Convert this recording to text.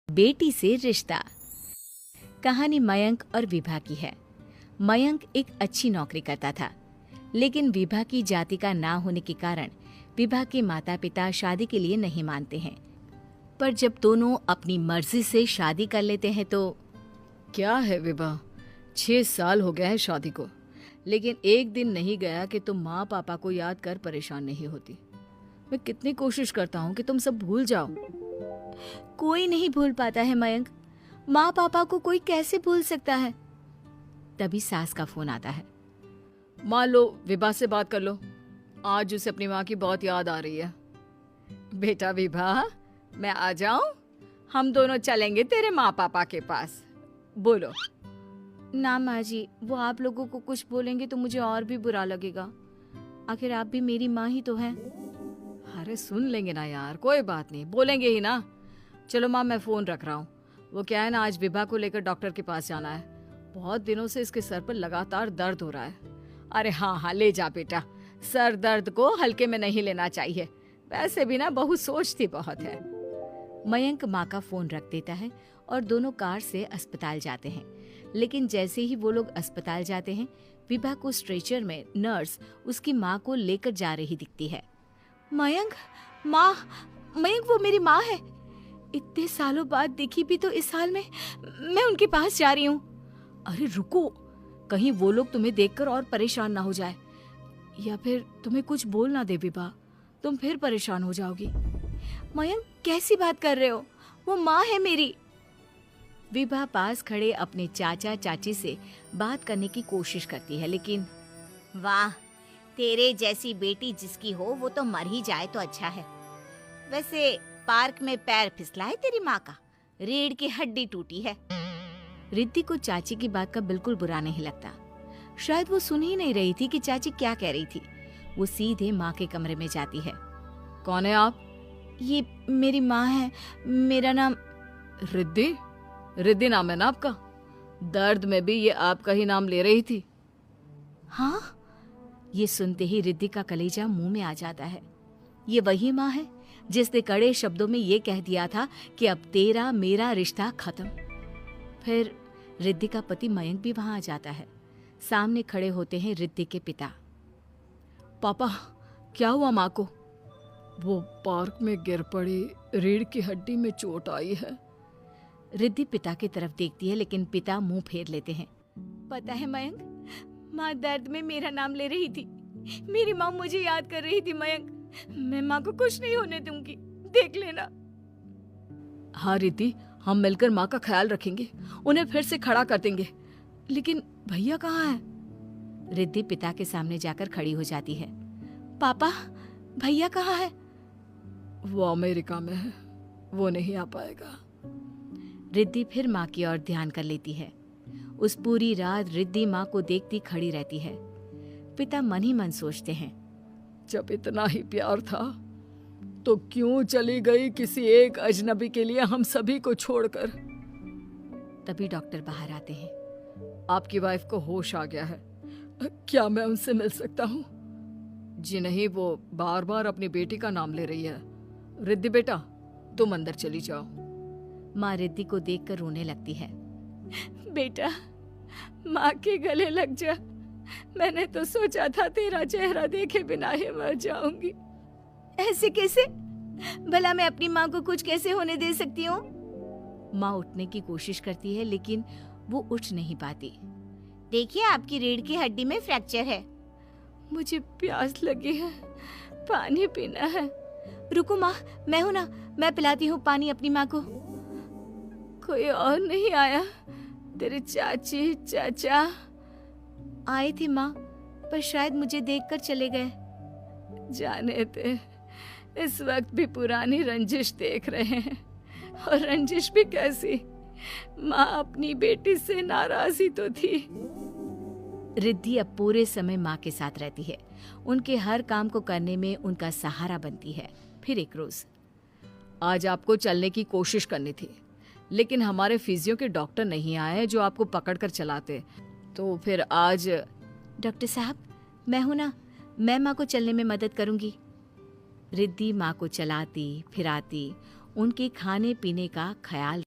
बेटी से रिश्ता। कहानी मयंक और विभा की है। मयंक एक अच्छी नौकरी करता था, लेकिन विभा की जाति का ना होने के कारण विभा के माता पिता शादी के लिए नहीं मानते हैं। पर जब दोनों अपनी मर्जी से शादी कर लेते हैं तो क्या है विभा, 6 साल हो गए हैं शादी को, लेकिन एक दिन नहीं गया कि तुम माँ पापा को याद कर परेशान नहीं होती। मैं कितनी कोशिश करता हूँ कि तुम सब भूल जाओ। कोई नहीं भूल पाता है मयंक। माँ पापा को कोई कैसे भूल सकता है। तभी सास का फोन आता है। मान लो विभा से बात कर लो, आज उसे अपनी माँ की बहुत याद आ रही है। बेटा विभा, मैं आ जाऊं? हम दोनों चलेंगे तेरे माँ पापा के पास। बोलो। ना माँ जी, वो आप लोगों को कुछ बोलेंगे तो मुझे और भी बुरा लगेगा। आखिर आप भी मेरी माँ ही तो हैं। अरे सुन लेंगे ना यार, कोई बात नहीं, बोलेंगे ही ना। चलो माँ, मैं फोन रख रहा हूँ। वो क्या है ना, आज विभा को लेकर डॉक्टर के पास जाना है। बहुत दिनों से इसके सर पर लगातार दर्द हो रहा है। अरे हाँ हाँ, ले जा बेटा, सर दर्द को हल्के में नहीं लेना चाहिए। वैसे भी ना बहू सोचती बहुत है। मयंक माँ का फोन रख देता है और दोनों कार से अस्पताल जाते हैं। लेकिन जैसे ही वो लोग अस्पताल जाते हैं, विभा को स्ट्रेचर में नर्स उसकी माँ को लेकर जा रही दिखती है। मयंक, माँ, मयंक वो मेरी माँ है। इतने सालों बाद दिखी भी तो इस हाल में मैं उनके पास जा रही हूँ। अरे रुको, कहीं वो लोग तुम्हें देखकर और परेशान ना हो जाए, या फिर तुम्हें कुछ बोल ना दे विभा, तुम फिर परेशान हो जाओगी। मयंक, कैसी बात कर रहे हो? वो माँ है मेरी। विभा पास खड़े अपने चाचा चाची से बात करने की कोशिश करती है, लेकिन वाह, तेरे जैसी बेटी जिसकी हो वो तो मर ही जाए तो अच्छा है। वैसे पार्क में पैर फिसला है तेरी माँ का, रीढ़ की हड्डी टूटी है। रिद्धि को चाची की बात का बिल्कुल बुरा नहीं लगता। शायद वो सुन ही नहीं रही थी कि चाची क्या कह रही थी। वो सीधे माँ के कमरे में जाती है। कौन है आप? ये मेरी माँ है, मेरा नाम रिद्धि। रिद्धि नाम है ना आपका? दर्द में भी ये आपका ही नाम ले रही थी। हाँ, ये सुनते ही रिद्धि का कलेजा मुंह में आ जाता है। ये वही माँ है जिसने कड़े शब्दों में ये कह दिया था कि अब तेरा मेरा रिश्ता खत्म। फिर रिद्धि का पति मयंक भी वहां आ जाता है। सामने खड़े होते हैं रिद्धि के पिता। पापा, क्या हुआ माँ को? वो पार्क में गिर पड़ी, रीढ़ की हड्डी में चोट आई है। रिद्धि पिता की तरफ देखती है, लेकिन पिता मुंह फेर लेते हैं। पता है मयंक, माँ दर्द में मेरा नाम ले रही थी। मेरी माँ मुझे याद कर रही थी मयंक। मैं माँ को कुछ नहीं होने दूंगी, देख लेना। हाँ रिद्धि, हम मिलकर माँ का ख्याल रखेंगे, उन्हें फिर से खड़ा कर देंगे। लेकिन भैया कहाँ है? रिद्धि पिता के सामने जाकर खड़ी हो जाती है। पापा, भैया कहाँ है? वो अमेरिका में है, वो नहीं आ पाएगा। रिद्धि फिर माँ की ओर ध्यान कर लेती है। उस पूरी रात रिद्धि माँ को देखती खड़ी रहती है। पिता मन ही मन सोचते हैं, जब इतना ही प्यार था तो क्यों चली गई किसी एक अजनबी के लिए हम सभी को छोड़कर। तभी डॉक्टर बाहर आते हैं। आपकी वाइफ को होश आ गया है, क्या मैं उनसे मिल सकता हूँ? जी नहीं, वो बार बार अपनी बेटी का नाम ले रही है। रिद्धि बेटा, तुम अंदर चली जाओ। माँ रिद्धि को देखकर रोने लगती है। बेटा, माँ के गले लग जा। मैंने तो सोचा था तेरा चेहरा देखे बिना ही मर जाऊंगी। ऐसे कैसे? भला मैं अपनी माँ को कुछ कैसे होने दे सकती हूँ? माँ उठने की कोशिश करती है, लेकिन वो उठ नहीं पाती। देखिए, आपकी रीढ़ की हड्डी में फ्रैक्चर है। मुझे प्यास लगी है, पानी पीना है। रुको माँ, मैं हूँ ना, मैं पिलाती हूँ पानी अपनी माँ को। कोई और नहीं आया? तेरे चाची चाचा आए थे माँ, पर शायद मुझे देखकर चले गए। जाने दे, इस वक्त भी पुरानी रंजिश देख रहे हैं। और रंजिश भी कैसी? माँ अपनी बेटी से नाराज ही तो थी। रिद्धि अब पूरे समय माँ के साथ रहती है। उनके हर काम को करने में उनका सहारा बनती है। फिर एक रोज, आज आपको चलने की कोशिश करनी थी, लेकिन हमारे फिजियो के डॉक्टर नहीं आए जो आपको पकड़ कर चलाते, तो फिर आज। डॉक्टर साहब, मैं हूं ना, मैं माँ को चलने में मदद करूंगी। रिद्धि माँ को चलाती फिराती, उनके खाने पीने का ख्याल